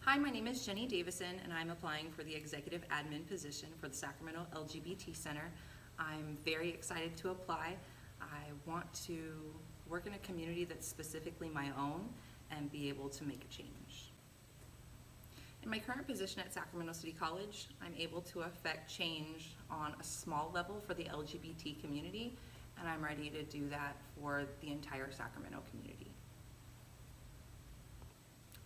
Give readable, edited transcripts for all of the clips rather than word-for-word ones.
Hi, my name is Jenny Davison, and I'm applying for the executive admin position for the Sacramento LGBT Center. I'm very excited to apply. I want to work in a community that's specifically my own and be able to make a change. In my current position at Sacramento City College, I'm able to affect change on a small level for the LGBT community, and I'm ready to do that for the entire Sacramento community.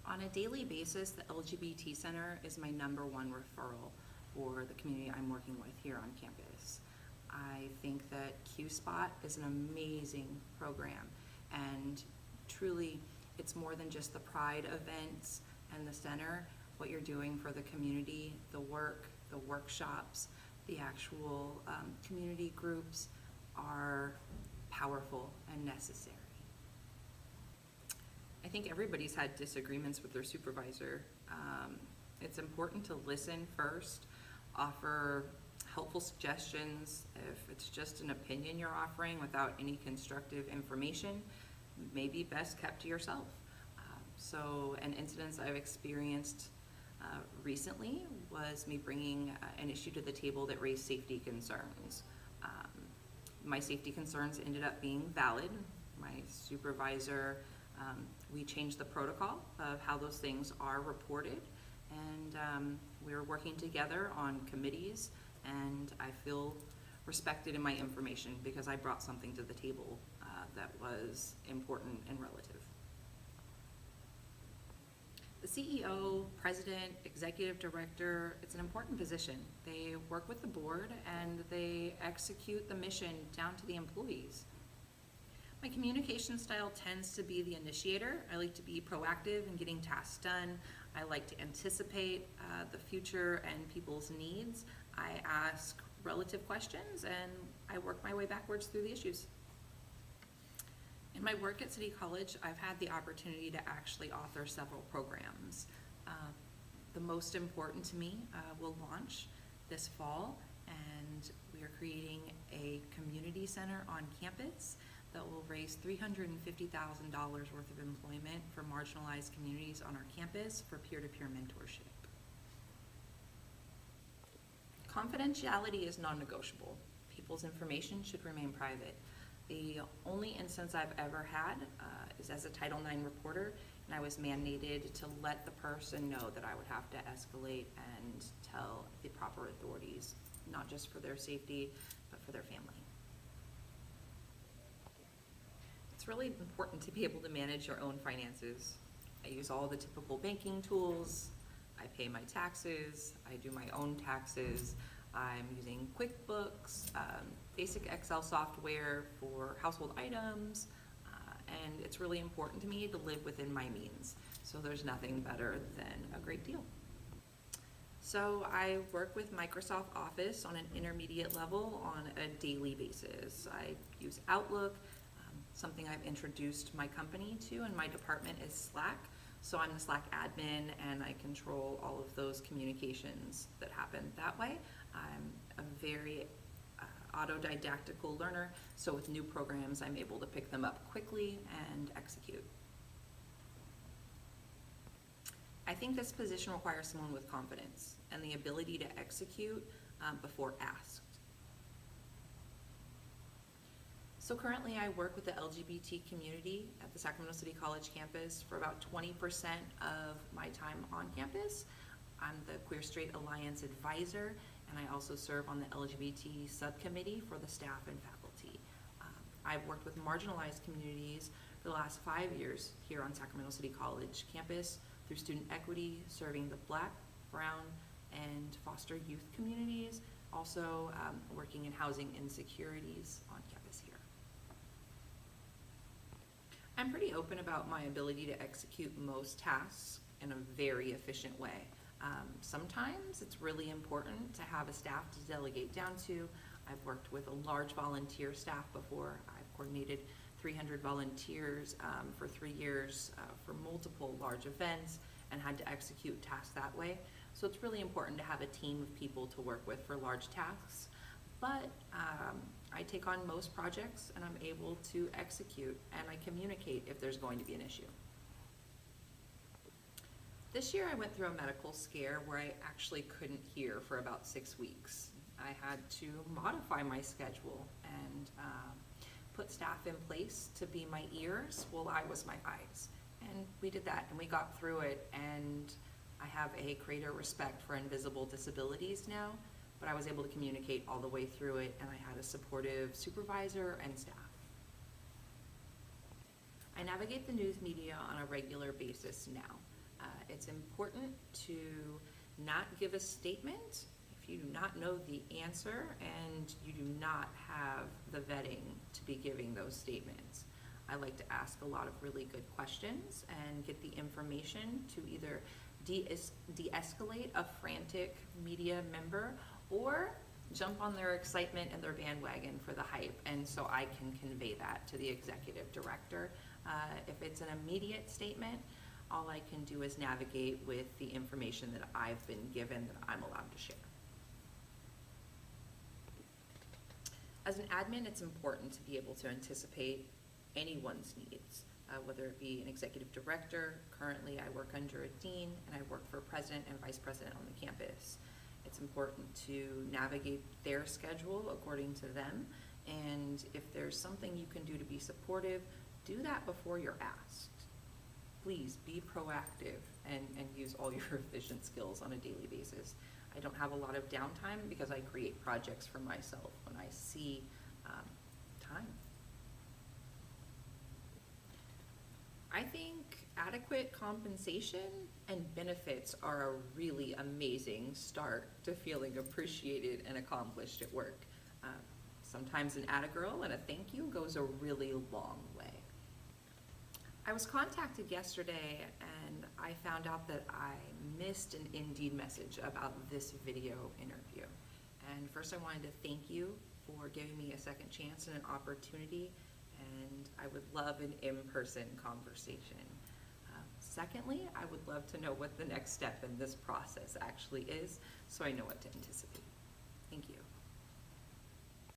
On a daily basis, the LGBT Center is my #1 referral for the community I'm working with here on campus. I think that Q-Spot is an amazing program, and truly it's more than just the Pride events and the center. What you're doing for the community, the work, the workshops, the actual community groups are powerful and necessary. I think everybody's had disagreements with their supervisor. It's important to listen first, offer helpful suggestions. If it's just an opinion you're offering without any constructive information, maybe best kept to yourself. So an incident I've experienced recently was me bringing an issue to the table that raised safety concerns. My safety concerns ended up being valid. My supervisor, we changed the protocol of how those things are reported, and we were working together on committees, and I feel respected in my information because I brought something to the table that was important and relative. The CEO, president, executive director, it's an important position. They work with the board and they execute the mission down to the employees. My communication style tends to be the initiator. I like to be proactive in getting tasks done. I like to anticipate the future and people's needs. I ask relative questions and I work my way backwards through the issues. In my work at City College, I've had the opportunity to actually author several programs. The most important to me will launch this fall, and we are creating a community center on campus that will raise $350,000 worth of employment for marginalized communities on our campus for peer-to-peer mentorship. Confidentiality is non-negotiable. People's information should remain private. The only instance I've ever had is as a Title IX reporter, and I was mandated to let the person know that I would have to escalate and tell the proper authorities, not just for their safety, but for their family. It's really important to be able to manage your own finances. I use all the typical banking tools. I pay my taxes. I do my own taxes. I'm using QuickBooks, basic Excel software for household items, and it's really important to me to live within my means. So there's nothing better than a great deal. So I work with Microsoft Office on an intermediate level on a daily basis. I use Outlook. Something I've introduced my company to and my department is Slack. So I'm the Slack admin and I control all of those communications that happen that way. I'm a very autodidactical learner, so with new programs I'm able to pick them up quickly and execute. I think this position requires someone with confidence and the ability to execute before asked. So currently I work with the LGBT community at the Sacramento City College campus for about 20% of my time on campus. I'm the Queer Straight Alliance advisor, and I also serve on the LGBT subcommittee for the staff and faculty. I've worked with marginalized communities for the last 5 years here on Sacramento City College campus through student equity, serving the Black, Brown, and foster youth communities, also working in housing insecurities on campus here. I'm pretty open about my ability to execute most tasks in a very efficient way. Sometimes it's really important to have a staff to delegate down to. I've worked with a large volunteer staff before. I've coordinated 300 volunteers for 3 years for multiple large events and had to execute tasks that way. So it's really important to have a team of people to work with for large tasks. But I take on most projects and I'm able to execute and I communicate if there's going to be an issue. This year I went through a medical scare where I actually couldn't hear for about 6 weeks. I had to modify my schedule and put staff in place to be my ears while I was my eyes. And we did that and we got through it, and I have a greater respect for invisible disabilities now, but I was able to communicate all the way through it, and I had a supportive supervisor and staff. I navigate the news media on a regular basis now. It's important to not give a statement if you do not know the answer and you do not have the vetting to be giving those statements. I like to ask a lot of really good questions and get the information to either de-escalate a frantic media member or jump on their excitement and their bandwagon for the hype, and so I can convey that to the executive director. If it's an immediate statement, all I can do is navigate with the information that I've been given that I'm allowed to share. As an admin, it's important to be able to anticipate anyone's needs, whether it be an executive director. Currently, I work under a dean, and I work for president and vice president on the campus. It's important to navigate their schedule according to them, and if there's something you can do to be supportive, do that before you're asked. Please be proactive and use all your efficient skills on a daily basis. I don't have a lot of downtime because I create projects for myself when I see time. I think adequate compensation and benefits are a really amazing start to feeling appreciated and accomplished at work. Sometimes an atta girl and a thank you goes a really long way. I was contacted yesterday and I found out that I missed an Indeed message about this video interview. And first I wanted to thank you for giving me a second chance and an opportunity, and I would love an in-person conversation. Secondly, I would love to know what the next step in this process actually is so I know what to anticipate. Thank you.